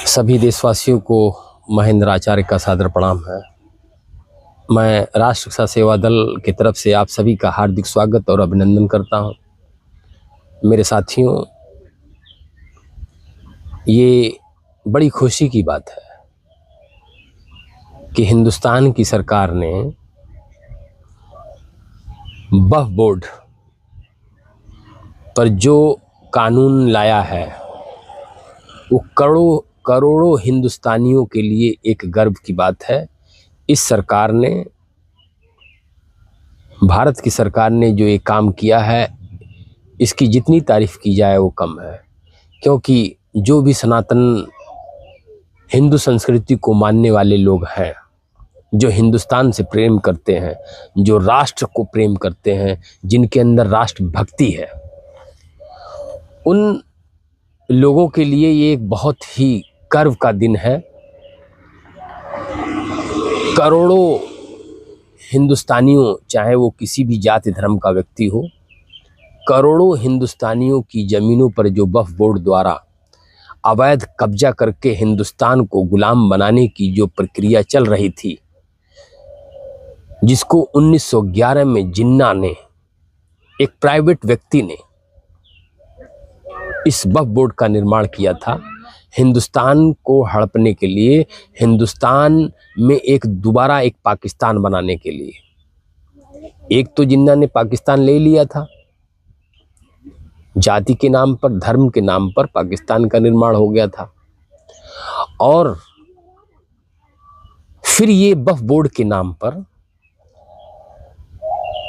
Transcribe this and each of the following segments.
सभी देशवासियों को महेंद्र आचार्य का सादर प्रणाम है। मैं राष्ट्र रक्षा सेवा दल की तरफ से आप सभी का हार्दिक स्वागत और अभिनंदन करता हूं। मेरे साथियों, ये बड़ी खुशी की बात है कि हिंदुस्तान की सरकार ने वक्फ बोर्ड पर जो कानून लाया है वो करोड़ों हिंदुस्तानियों के लिए एक गर्व की बात है। इस सरकार ने, भारत की सरकार ने जो ये काम किया है, इसकी जितनी तारीफ की जाए वो कम है। क्योंकि जो भी सनातन हिंदू संस्कृति को मानने वाले लोग हैं, जो हिंदुस्तान से प्रेम करते हैं, जो राष्ट्र को प्रेम करते हैं, जिनके अंदर राष्ट्र भक्ति है, उन लोगों के लिए ये एक बहुत ही गर्व का दिन है। करोड़ों हिंदुस्तानियों, चाहे वो किसी भी जाति धर्म का व्यक्ति हो, करोड़ों हिंदुस्तानियों की ज़मीनों पर जो वक्फ बोर्ड द्वारा अवैध कब्जा करके हिंदुस्तान को गुलाम बनाने की जो प्रक्रिया चल रही थी, जिसको 1911 में जिन्ना ने, एक प्राइवेट व्यक्ति ने इस वक्फ बोर्ड का निर्माण किया था, हिंदुस्तान को हड़पने के लिए, हिंदुस्तान में दोबारा एक पाकिस्तान बनाने के लिए। एक तो जिन्ना ने पाकिस्तान ले लिया था, जाति के नाम पर, धर्म के नाम पर पाकिस्तान का निर्माण हो गया था, और फिर ये वक्फ बोर्ड के नाम पर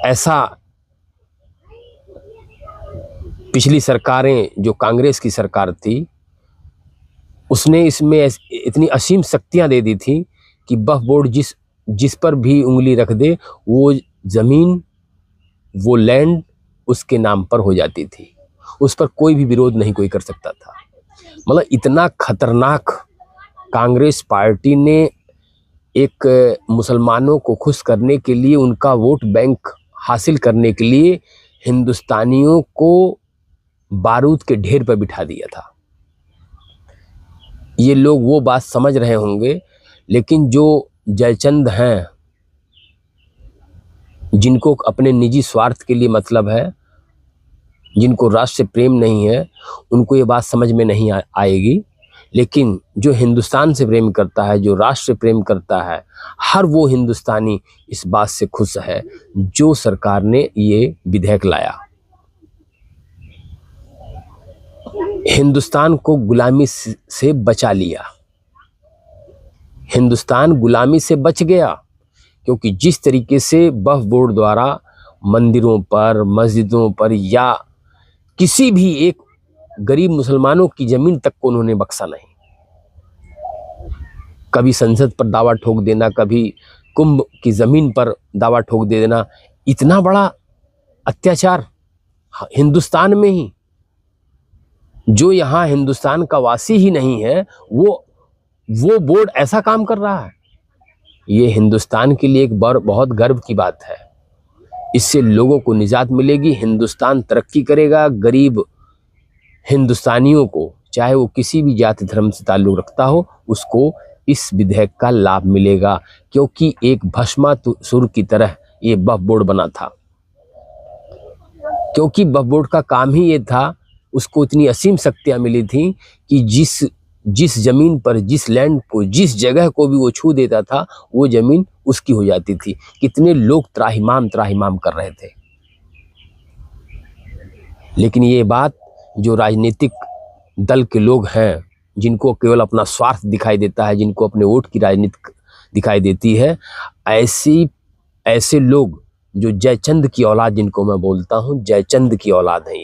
ऐसा पिछली सरकारें, जो कांग्रेस की सरकार थी, उसने इसमें इतनी असीम शक्तियां दे दी थी कि वक्फ बोर्ड जिस पर भी उंगली रख दे, वो ज़मीन, वो लैंड उसके नाम पर हो जाती थी। उस पर कोई भी विरोध नहीं कोई कर सकता था। मतलब इतना खतरनाक कांग्रेस पार्टी ने एक मुसलमानों को खुश करने के लिए, उनका वोट बैंक हासिल करने के लिए हिंदुस्तानियों को बारूद के ढेर पर बिठा दिया था। ये लोग वो बात समझ रहे होंगे, लेकिन जो जयचंद हैं, जिनको अपने निजी स्वार्थ के लिए मतलब है, जिनको राष्ट्र से प्रेम नहीं है, उनको ये बात समझ में नहीं आएगी। लेकिन जो हिंदुस्तान से प्रेम करता है, जो राष्ट्र से प्रेम करता है, हर वो हिंदुस्तानी इस बात से खुश है जो सरकार ने ये विधेयक लाया। हिंदुस्तान को गुलामी से बचा लिया। हिंदुस्तान गुलामी से बच गया, क्योंकि जिस तरीके से वक्फ बोर्ड द्वारा मंदिरों पर, मस्जिदों पर, या किसी भी एक गरीब मुसलमानों की ज़मीन तक को उन्होंने बख्शा नहीं। कभी संसद पर दावा ठोक देना, कभी कुंभ की ज़मीन पर दावा ठोक दे देना, इतना बड़ा अत्याचार हिंदुस्तान में ही, जो यहाँ हिंदुस्तान का वासी ही नहीं है, वो बोर्ड ऐसा काम कर रहा है। ये हिंदुस्तान के लिए एक बहुत गर्व की बात है। इससे लोगों को निजात मिलेगी, हिंदुस्तान तरक्की करेगा। गरीब हिंदुस्तानियों को, चाहे वो किसी भी जाति धर्म से ताल्लुक़ रखता हो, उसको इस विधेयक का लाभ मिलेगा। क्योंकि एक भस्मासुर की तरह ये वक्फ बोर्ड बना था। क्योंकि वक्फ बोर्ड का काम ही ये था, उसको इतनी असीम शक्तियाँ मिली थी कि जिस ज़मीन पर, जिस लैंड को, जिस जगह को भी वो छू देता था, वो ज़मीन उसकी हो जाती थी। कितने लोग त्राहिमाम कर रहे थे। लेकिन ये बात जो राजनीतिक दल के लोग हैं, जिनको केवल अपना स्वार्थ दिखाई देता है, जिनको अपने वोट की राजनीति दिखाई देती है, ऐसे लोग, जो जयचंद की औलाद, जिनको मैं बोलता हूँ, जयचंद की औलाद है,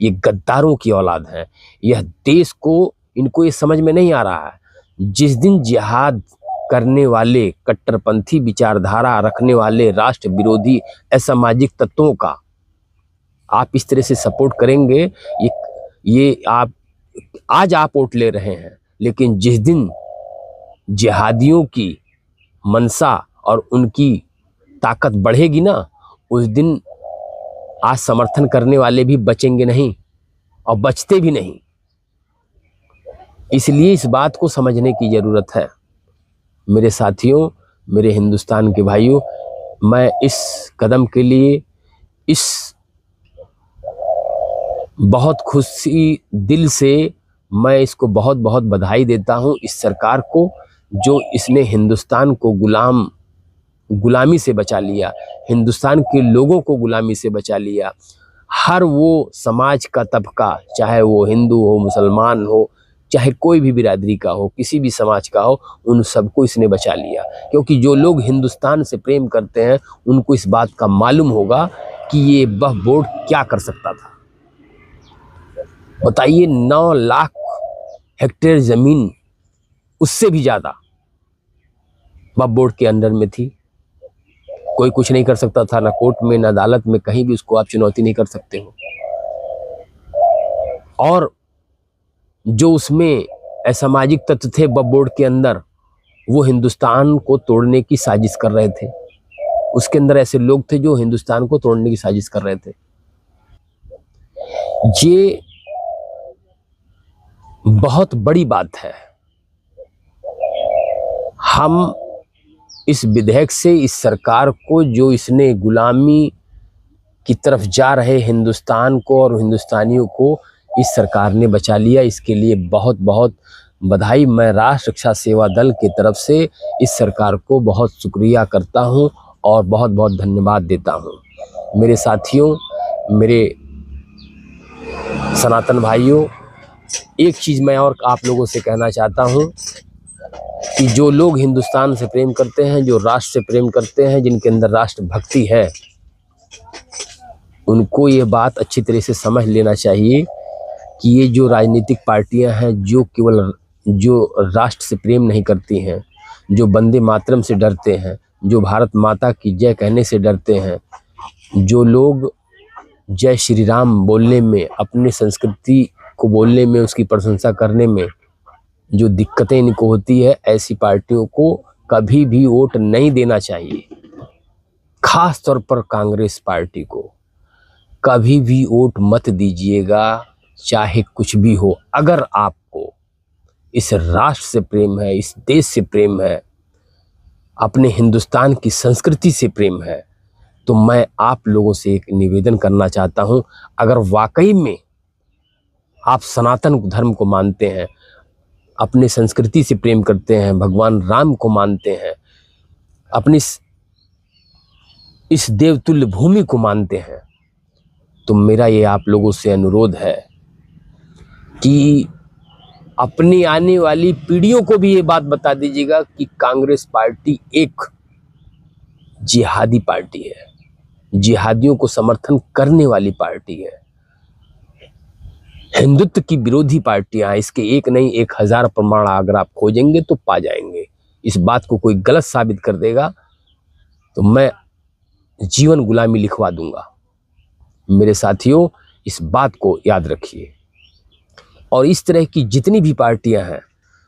ये गद्दारों की औलाद है। यह देश को, इनको ये समझ में नहीं आ रहा है। जिस दिन जिहाद करने वाले, कट्टरपंथी विचारधारा रखने वाले, राष्ट्र विरोधी असामाजिक तत्वों का आप इस तरह से सपोर्ट करेंगे, ये आज आप वोट ले रहे हैं, लेकिन जिस दिन जिहादियों की मनसा और उनकी ताकत बढ़ेगी ना, उस दिन आज समर्थन करने वाले भी बचेंगे नहीं, और बचते भी नहीं। इसलिए इस बात को समझने की ज़रूरत है मेरे साथियों, मेरे हिंदुस्तान के भाइयों। मैं इस कदम के लिए इस बहुत खुशी दिल से मैं इसको बहुत बहुत बधाई देता हूँ इस सरकार को, जो इसने हिंदुस्तान को गुलामी से बचा लिया, हिंदुस्तान के लोगों को गुलामी से बचा लिया। हर वो समाज का तबका, चाहे वो हिंदू हो, मुसलमान हो, चाहे कोई भी बिरादरी का हो, किसी भी समाज का हो, उन सबको इसने बचा लिया। क्योंकि जो लोग हिंदुस्तान से प्रेम करते हैं उनको इस बात का मालूम होगा कि ये वक्फ बोर्ड क्या कर सकता था। बताइए, 9 लाख हेक्टेयर ज़मीन, उससे भी ज़्यादा वक्फ बोर्ड के अंडर में थी। कोई कुछ नहीं कर सकता था, ना कोर्ट में, ना अदालत में, कहीं भी उसको आप चुनौती नहीं कर सकते हो। और जो उसमें असामाजिक तत्व थे वक्फ बोर्ड के अंदर, वो हिंदुस्तान को तोड़ने की साजिश कर रहे थे। उसके अंदर ऐसे लोग थे जो हिंदुस्तान को तोड़ने की साजिश कर रहे थे। ये बहुत बड़ी बात है। हम इस विधेयक से इस सरकार को, जो इसने गुलामी की तरफ जा रहे हिंदुस्तान को और हिंदुस्तानियों को, इस सरकार ने बचा लिया। इसके लिए बहुत बहुत बधाई। मैं राष्ट्र रक्षा सेवा दल की तरफ से इस सरकार को बहुत शुक्रिया करता हूं और बहुत बहुत धन्यवाद देता हूं। मेरे साथियों, मेरे सनातन भाइयों, एक चीज़ मैं और आप लोगों से कहना चाहता हूं कि जो लोग हिंदुस्तान से प्रेम करते हैं, जो राष्ट्र से प्रेम करते हैं, जिनके अंदर राष्ट्र भक्ति है, उनको ये बात अच्छी तरह से समझ लेना चाहिए कि ये जो राजनीतिक पार्टियां हैं, जो राष्ट्र से प्रेम नहीं करती हैं, जो वंदे मातरम से डरते हैं, जो भारत माता की जय कहने से डरते हैं, जो लोग जय श्री राम बोलने में, अपने संस्कृति को बोलने में, उसकी प्रशंसा करने में जो दिक्कतें इनको होती है, ऐसी पार्टियों को कभी भी वोट नहीं देना चाहिए। खास तौर पर कांग्रेस पार्टी को कभी भी वोट मत दीजिएगा, चाहे कुछ भी हो। अगर आपको इस राष्ट्र से प्रेम है, इस देश से प्रेम है, अपने हिंदुस्तान की संस्कृति से प्रेम है, तो मैं आप लोगों से एक निवेदन करना चाहता हूं, अगर वाकई में आप सनातन धर्म को मानते हैं, अपने संस्कृति से प्रेम करते हैं, भगवान राम को मानते हैं, अपनी इस देवतुल्य भूमि को मानते हैं, तो मेरा ये आप लोगों से अनुरोध है कि अपनी आने वाली पीढ़ियों को भी ये बात बता दीजिएगा कि कांग्रेस पार्टी एक जिहादी पार्टी है, जिहादियों को समर्थन करने वाली पार्टी है, हिंदुत्व की विरोधी पार्टियां। इसके एक नहीं 1000 प्रमाण अगर आप खोजेंगे तो पा जाएंगे। इस बात को कोई गलत साबित कर देगा तो मैं जीवन गुलामी लिखवा दूंगा। मेरे साथियों, इस बात को याद रखिए। और इस तरह की जितनी भी पार्टियां हैं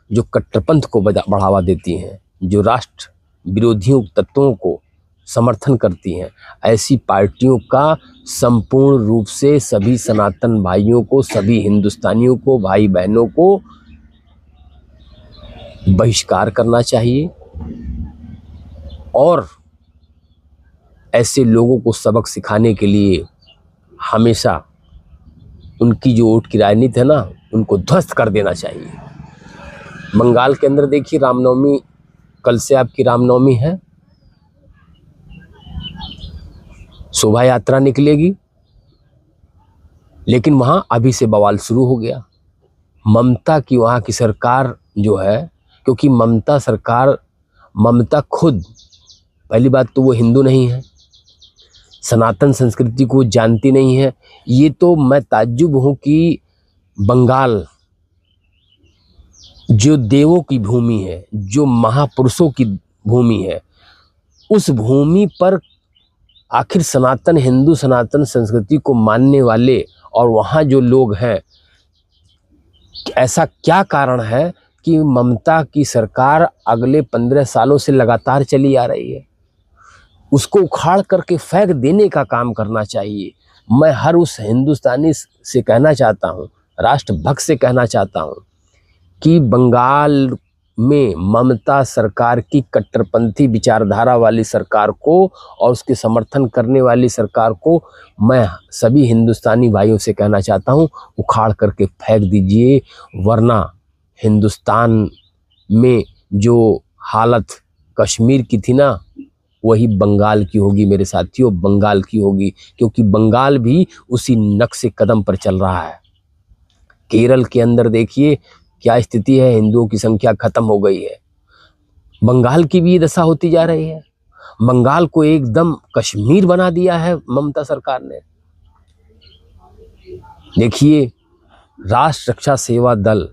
जो कट्टरपंथ को बढ़ावा देती हैं, जो राष्ट्र विरोधियों तत्वों को समर्थन करती हैं, ऐसी पार्टियों का संपूर्ण रूप से सभी सनातन भाइयों को, सभी हिंदुस्तानियों को, भाई बहनों को बहिष्कार करना चाहिए और ऐसे लोगों को सबक सिखाने के लिए हमेशा उनकी जो वोट की राजनीति है ना, उनको ध्वस्त कर देना चाहिए। बंगाल के अंदर देखिए, रामनवमी, कल से आपकी रामनवमी है, शोभा यात्रा निकलेगी, लेकिन वहाँ अभी से बवाल शुरू हो गया। ममता की वहाँ की सरकार जो है, क्योंकि ममता खुद, पहली बात तो वो हिंदू नहीं है, सनातन संस्कृति को जानती नहीं है। ये तो मैं ताज्जुब हूँ कि बंगाल जो देवों की भूमि है, जो महापुरुषों की भूमि है, उस भूमि पर आखिर सनातन हिंदू, सनातन संस्कृति को मानने वाले और वहाँ जो लोग हैं, ऐसा क्या कारण है कि ममता की सरकार अगले 15 सालों से लगातार चली आ रही है? उसको उखाड़ करके फेंक देने का काम करना चाहिए। मैं हर उस हिंदुस्तानी से कहना चाहता हूँ, राष्ट्रभक्त से कहना चाहता हूँ कि बंगाल में ममता सरकार की कट्टरपंथी विचारधारा वाली सरकार को और उसके समर्थन करने वाली सरकार को मैं सभी हिंदुस्तानी भाइयों से कहना चाहता हूँ, उखाड़ करके फेंक दीजिए, वरना हिंदुस्तान में जो हालत कश्मीर की थी ना, वही बंगाल की होगी मेरे साथियों, बंगाल की होगी, क्योंकि बंगाल भी उसी नक्शे कदम पर चल रहा है। केरल के अंदर देखिए क्या स्थिति है, हिंदुओं की संख्या खत्म हो गई है। बंगाल की भी ये दशा होती जा रही है। बंगाल को एकदम कश्मीर बना दिया है ममता सरकार ने। देखिए, राष्ट्र रक्षा सेवा दल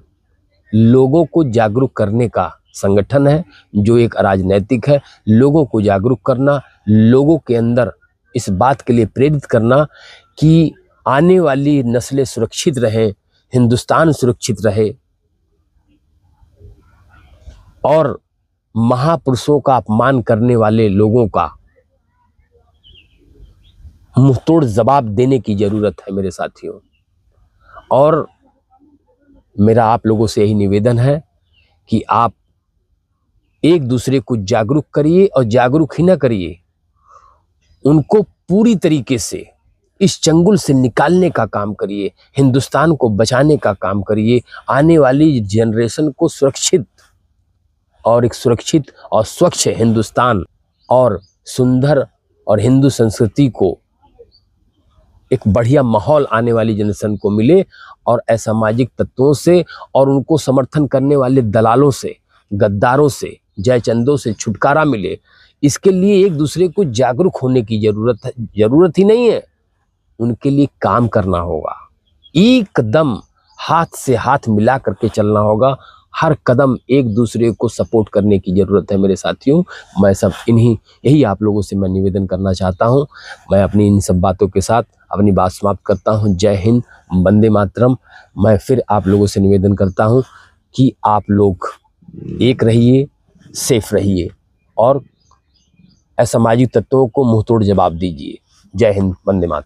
लोगों को जागरूक करने का संगठन है, जो एक अराजनैतिक है। लोगों को जागरूक करना, लोगों के अंदर इस बात के लिए प्रेरित करना कि आने वाली नस्लें सुरक्षित रहें, हिंदुस्तान सुरक्षित रहे, और महापुरुषों का अपमान करने वाले लोगों का मुंहतोड़ जवाब देने की जरूरत है मेरे साथियों। और मेरा आप लोगों से यही निवेदन है कि आप एक दूसरे को जागरूक करिए, और जागरूक ही ना करिए, उनको पूरी तरीके से इस चंगुल से निकालने का काम करिए, हिंदुस्तान को बचाने का काम करिए, आने वाली जनरेशन को सुरक्षित और एक सुरक्षित और स्वच्छ हिंदुस्तान और सुंदर और हिंदू संस्कृति को एक बढ़िया माहौल आने वाली जनरेशन को मिले, और असामाजिक तत्वों से और उनको समर्थन करने वाले दलालों से, गद्दारों से, जयचंदों से छुटकारा मिले। इसके लिए एक दूसरे को जागरूक होने की जरूरत ही नहीं है, उनके लिए काम करना होगा। एकदम हाथ से हाथ मिला करके चलना होगा, हर कदम एक दूसरे को सपोर्ट करने की ज़रूरत है मेरे साथियों। मैं सब यही आप लोगों से मैं निवेदन करना चाहता हूं। मैं अपनी इन सब बातों के साथ अपनी बात समाप्त करता हूं। जय हिंद, वंदे मातरम। मैं फिर आप लोगों से निवेदन करता हूं कि आप लोग एक रहिए, सेफ रहिए, और असामाजिक तत्वों को मुंहतोड़ जवाब दीजिए। जय हिंद, वंदे मातरम।